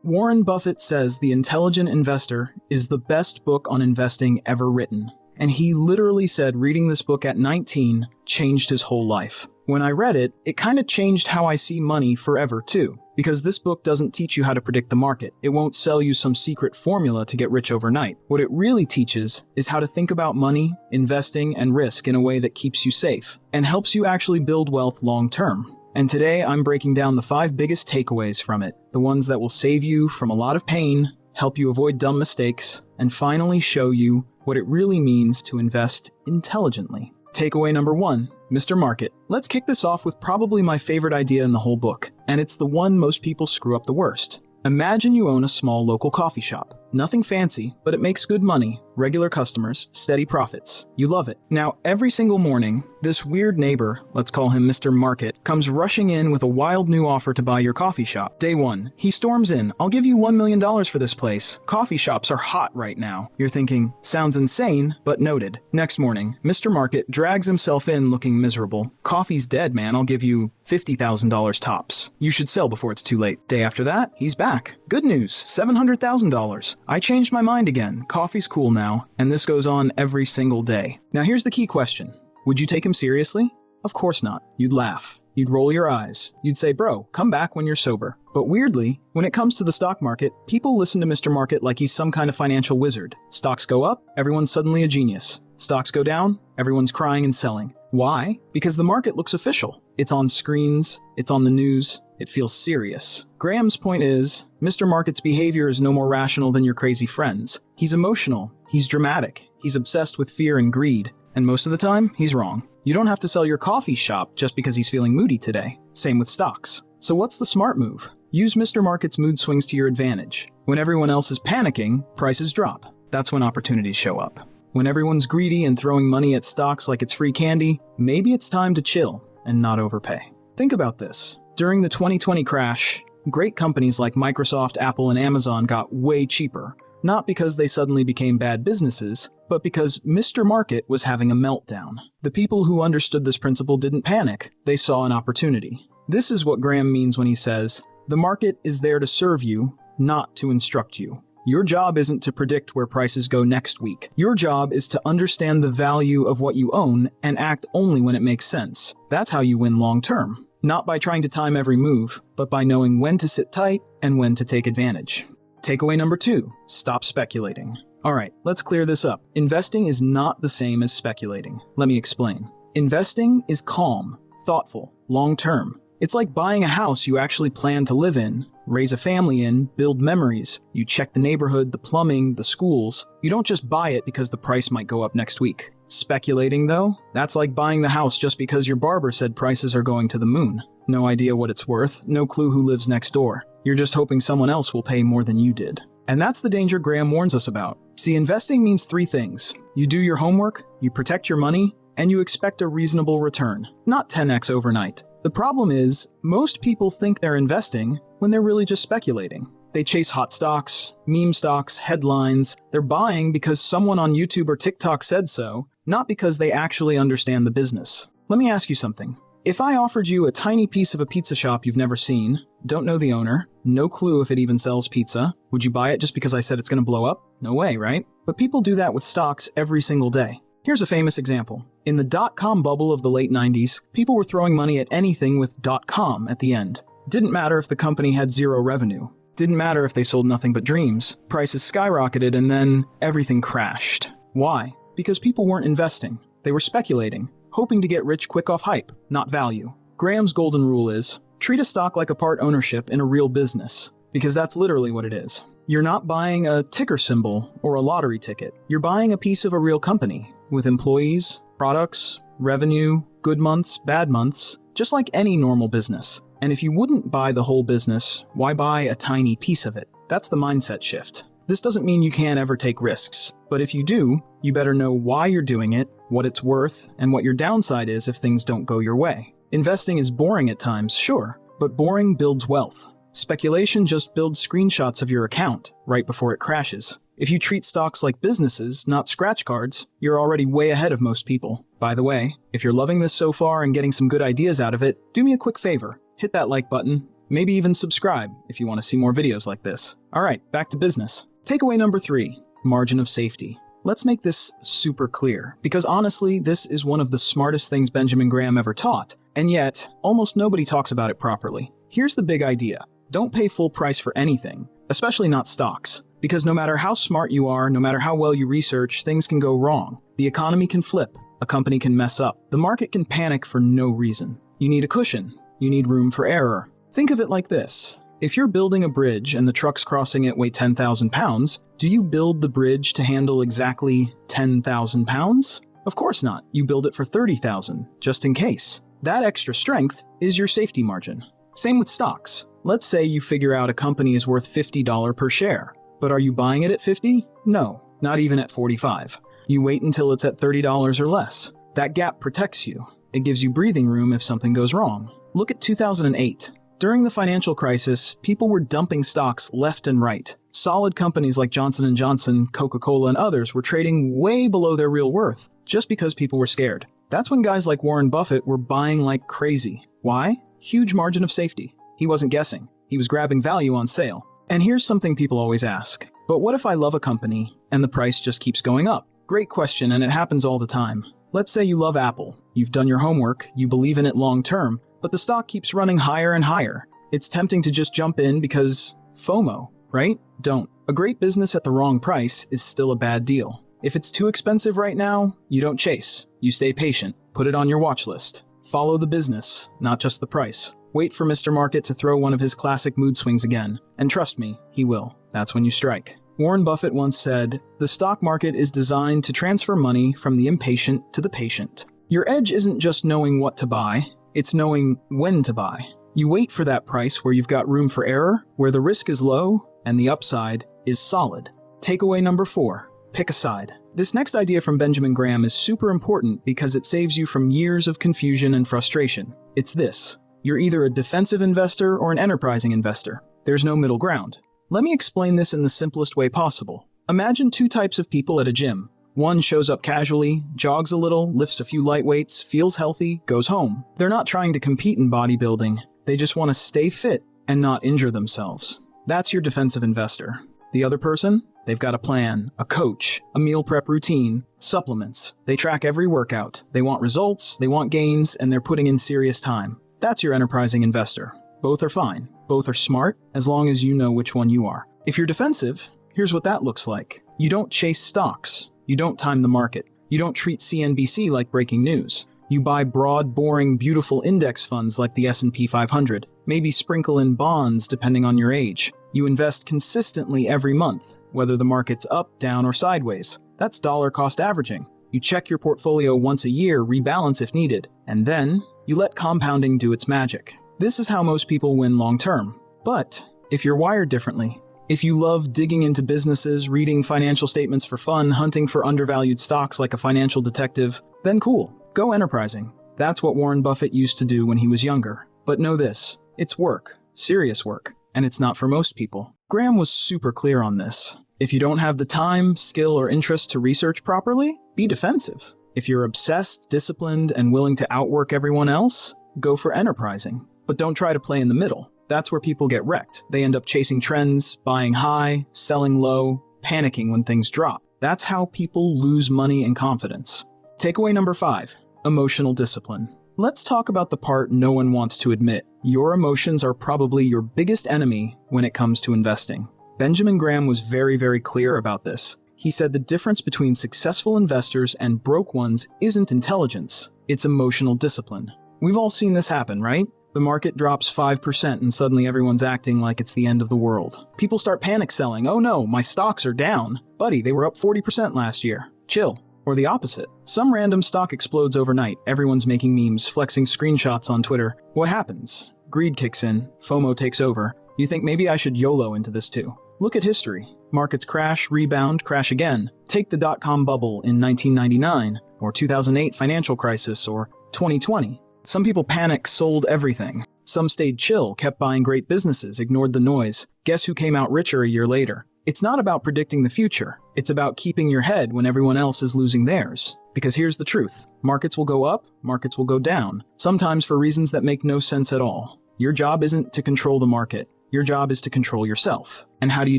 Warren Buffett says The Intelligent Investor is the best book on investing ever written. And he literally said reading this book at 19 changed his whole life. When I read it, it kind of changed how I see money forever too. Because this book doesn't teach you how to predict the market. It won't sell you some secret formula to get rich overnight. What it really teaches is how to think about money, investing, and risk in a way that keeps you safe and helps you actually build wealth long term. And today I'm breaking down the 5 biggest takeaways from it, the ones that will save you from a lot of pain, help you avoid dumb mistakes, and finally show you what it really means to invest intelligently. Takeaway number 1, Mr. Market. Let's kick this off with probably my favorite idea in the whole book, and it's the one most people screw up the worst. Imagine you own a small local coffee shop. Nothing fancy, but it makes good money, regular customers, steady profits. You love it. Now, every single morning, this weird neighbor, let's call him Mr. Market, comes rushing in with a wild new offer to buy your coffee shop. Day 1, he storms in. "I'll give you $1 million for this place. Coffee shops are hot right now." You're thinking, sounds insane, but noted. Next morning, Mr. Market drags himself in looking miserable. "Coffee's dead, man. I'll give you $50,000 tops. You should sell before it's too late." Day after that, he's back. "Good news, $700,000. I changed my mind again. Coffee's cool now." And this goes on every single day. Now here's the key question. Would you take him seriously? Of course not. You'd laugh. You'd roll your eyes. You'd say, "Bro, come back when you're sober." But weirdly, when it comes to the stock market, people listen to Mr. Market like he's some kind of financial wizard. Stocks go up, everyone's suddenly a genius. Stocks go down, everyone's crying and selling. Why? Because the market looks official. It's on screens, it's on the news, it feels serious. Graham's point is, Mr. Market's behavior is no more rational than your crazy friends. He's emotional, he's dramatic, he's obsessed with fear and greed, and most of the time, he's wrong. You don't have to sell your coffee shop just because he's feeling moody today. Same with stocks. So what's the smart move? Use Mr. Market's mood swings to your advantage. When everyone else is panicking, prices drop. That's when opportunities show up. When everyone's greedy and throwing money at stocks like it's free candy, maybe it's time to chill and not overpay. Think about this. During the 2020 crash, great companies like Microsoft, Apple, and Amazon got way cheaper. Not because they suddenly became bad businesses, but because Mr. Market was having a meltdown. The people who understood this principle didn't panic. They saw an opportunity. This is what Graham means when he says, "The market is there to serve you, not to instruct you." Your job isn't to predict where prices go next week. Your job is to understand the value of what you own and act only when it makes sense. That's how you win long term. Not by trying to time every move, but by knowing when to sit tight and when to take advantage. Takeaway number 2, stop speculating. Alright, let's clear this up. Investing is not the same as speculating. Let me explain. Investing is calm, thoughtful, long-term. It's like buying a house you actually plan to live in, raise a family in, build memories. You check the neighborhood, the plumbing, the schools. You don't just buy it because the price might go up next week. Speculating, though, that's like buying the house just because your barber said prices are going to the moon. No idea what it's worth, no clue who lives next door. You're just hoping someone else will pay more than you did. And that's the danger Graham warns us about. See, investing means 3 things. You do your homework, you protect your money, and you expect a reasonable return, not 10x overnight. The problem is, most people think they're investing when they're really just speculating. They chase hot stocks, meme stocks, headlines. They're buying because someone on YouTube or TikTok said so, not because they actually understand the business. Let me ask you something. If I offered you a tiny piece of a pizza shop you've never seen, don't know the owner, no clue if it even sells pizza, would you buy it just because I said it's going to blow up? No way, right? But people do that with stocks every single day. Here's a famous example. In the dot-com bubble of the late 90s, people were throwing money at anything with .com at the end. Didn't matter if the company had 0 revenue. Didn't matter if they sold nothing but dreams. Prices skyrocketed and then everything crashed. Why? Because people weren't investing. They were speculating, hoping to get rich quick off hype, not value. Graham's golden rule is, treat a stock like a part ownership in a real business, because that's literally what it is. You're not buying a ticker symbol or a lottery ticket. You're buying a piece of a real company with employees, products, revenue, good months, bad months, just like any normal business. And if you wouldn't buy the whole business, why buy a tiny piece of it? That's the mindset shift. This doesn't mean you can't ever take risks, but if you do, you better know why you're doing it, what it's worth, and what your downside is if things don't go your way. Investing is boring at times, sure, but boring builds wealth. Speculation just builds screenshots of your account right before it crashes. If you treat stocks like businesses, not scratch cards, you're already way ahead of most people. By the way, if you're loving this so far and getting some good ideas out of it, do me a quick favor. Hit that like button, Maybe even subscribe if you want to see more videos like this. All right, back to business. Takeaway number 3, margin of safety. Let's make this super clear, because honestly, this is one of the smartest things Benjamin Graham ever taught, and yet, almost nobody talks about it properly. Here's the big idea. Don't pay full price for anything, especially not stocks, because no matter how smart you are, no matter how well you research, things can go wrong. The economy can flip, a company can mess up, the market can panic for no reason. You need a cushion, you need room for error. Think of it like this. If you're building a bridge and the trucks crossing it weigh 10,000 pounds, do you build the bridge to handle exactly 10,000 pounds? Of course not. You build it for 30,000, just in case. That extra strength is your safety margin. Same with stocks. Let's say you figure out a company is worth $50 per share. But are you buying it at 50? No, not even at 45. You wait until it's at $30 or less. That gap protects you. It gives you breathing room if something goes wrong. Look at 2008. During the financial crisis, people were dumping stocks left and right. Solid companies like Johnson & Johnson, Coca-Cola, and others were trading way below their real worth, just because people were scared. That's when guys like Warren Buffett were buying like crazy. Why? Huge margin of safety. He wasn't guessing. He was grabbing value on sale. And here's something people always ask. But what if I love a company and the price just keeps going up? Great question, and it happens all the time. Let's say you love Apple. You've done your homework, you believe in it long term, but the stock keeps running higher and higher. It's tempting to just jump in because FOMO, right? Don't. A great business at the wrong price is still a bad deal. If it's too expensive right now, you don't chase. You stay patient. Put it on your watch list. Follow the business, not just the price. Wait for Mr. Market to throw one of his classic mood swings again. And trust me, he will. That's when you strike. Warren Buffett once said, "The stock market is designed to transfer money from the impatient to the patient." Your edge isn't just knowing what to buy, it's knowing when to buy. You wait for that price where you've got room for error, where the risk is low, and the upside is solid. Takeaway number 4, pick a side. This next idea from Benjamin Graham is super important because it saves you from years of confusion and frustration. It's this. You're either a defensive investor or an enterprising investor. There's no middle ground. Let me explain this in the simplest way possible. Imagine 2 types of people at a gym. One shows up casually, jogs a little, lifts a few light weights, feels healthy, goes home. They're not trying to compete in bodybuilding. They just want to stay fit and not injure themselves. That's your defensive investor. The other person? They've got a plan, a coach, a meal prep routine, supplements. They track every workout. They want results, they want gains, and they're putting in serious time. That's your enterprising investor. Both are fine. Both are smart, as long as you know which one you are. If you're defensive, here's what that looks like. You don't chase stocks. You don't time the market. You don't treat CNBC like breaking news. You buy broad, boring, beautiful index funds like the S&P 500. Maybe sprinkle in bonds depending on your age. You invest consistently every month, whether the market's up, down, or sideways. That's dollar cost averaging. You check your portfolio once a year, rebalance if needed, and then you let compounding do its magic. This is how most people win long term. But if you're wired differently, if you love digging into businesses, reading financial statements for fun, hunting for undervalued stocks like a financial detective, then cool, go enterprising. That's what Warren Buffett used to do when he was younger. But know this, it's work, serious work, and it's not for most people. Graham was super clear on this. If you don't have the time, skill, or interest to research properly, be defensive. If you're obsessed, disciplined, and willing to outwork everyone else, go for enterprising. But don't try to play in the middle. That's where people get wrecked. They end up chasing trends, buying high, selling low, panicking when things drop. That's how people lose money and confidence. Takeaway number 5, emotional discipline. Let's talk about the part no one wants to admit. Your emotions are probably your biggest enemy when it comes to investing. Benjamin Graham was very, very clear about this. He said the difference between successful investors and broke ones isn't intelligence, it's emotional discipline. We've all seen this happen, right? The market drops 5% and suddenly everyone's acting like it's the end of the world. People start panic selling. Oh no, my stocks are down. Buddy, they were up 40% last year. Chill. Or the opposite. Some random stock explodes overnight. Everyone's making memes, flexing screenshots on Twitter. What happens? Greed kicks in. FOMO takes over. You think maybe I should YOLO into this too. Look at history. Markets crash, rebound, crash again. Take the dot-com bubble in 1999, or 2008 financial crisis, or 2020. Some people panicked, sold everything. Some stayed chill, kept buying great businesses, ignored the noise. Guess who came out richer a year later? It's not about predicting the future. It's about keeping your head when everyone else is losing theirs. Because here's the truth. Markets will go up, markets will go down. Sometimes for reasons that make no sense at all. Your job isn't to control the market. Your job is to control yourself. And how do you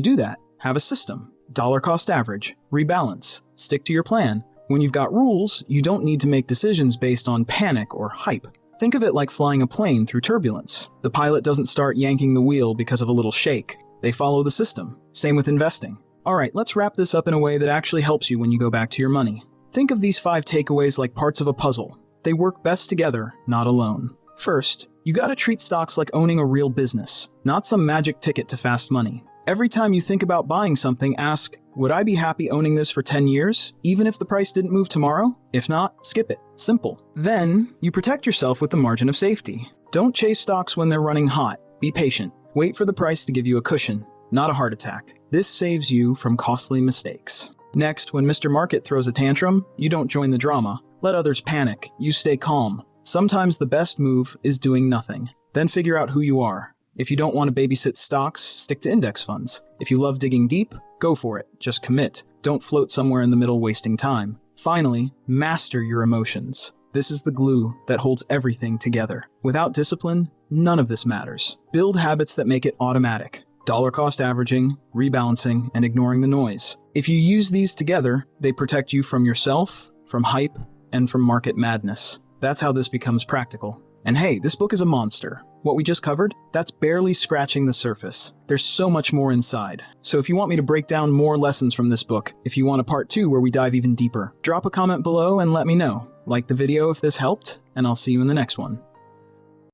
do that? Have a system. Dollar cost average. Rebalance. Stick to your plan. When you've got rules, you don't need to make decisions based on panic or hype. Think of it like flying a plane through turbulence. The pilot doesn't start yanking the wheel because of a little shake. They follow the system. Same with investing. All right, let's wrap this up in a way that actually helps you when you go back to your money. Think of these 5 takeaways like parts of a puzzle. They work best together, not alone. First, you gotta treat stocks like owning a real business, not some magic ticket to fast money. Every time you think about buying something, ask, would I be happy owning this for 10 years, even if the price didn't move tomorrow? If not, skip it. Simple. Then, you protect yourself with the margin of safety. Don't chase stocks when they're running hot. Be patient. Wait for the price to give you a cushion, not a heart attack. This saves you from costly mistakes. Next, when Mr. Market throws a tantrum, you don't join the drama. Let others panic. You stay calm. Sometimes the best move is doing nothing. Then figure out who you are. If you don't want to babysit stocks, stick to index funds. If you love digging deep, go for it. Just commit. Don't float somewhere in the middle wasting time. Finally, master your emotions. This is the glue that holds everything together. Without discipline, none of this matters. Build habits that make it automatic. Dollar cost averaging, rebalancing, and ignoring the noise. If you use these together, they protect you from yourself, from hype, and from market madness. That's how this becomes practical. And hey, this book is a monster. What we just covered, that's barely scratching the surface. There's so much more inside. So if you want me to break down more lessons from this book, if you want a part 2 where we dive even deeper, drop a comment below and let me know. Like the video if this helped, and I'll see you in the next one.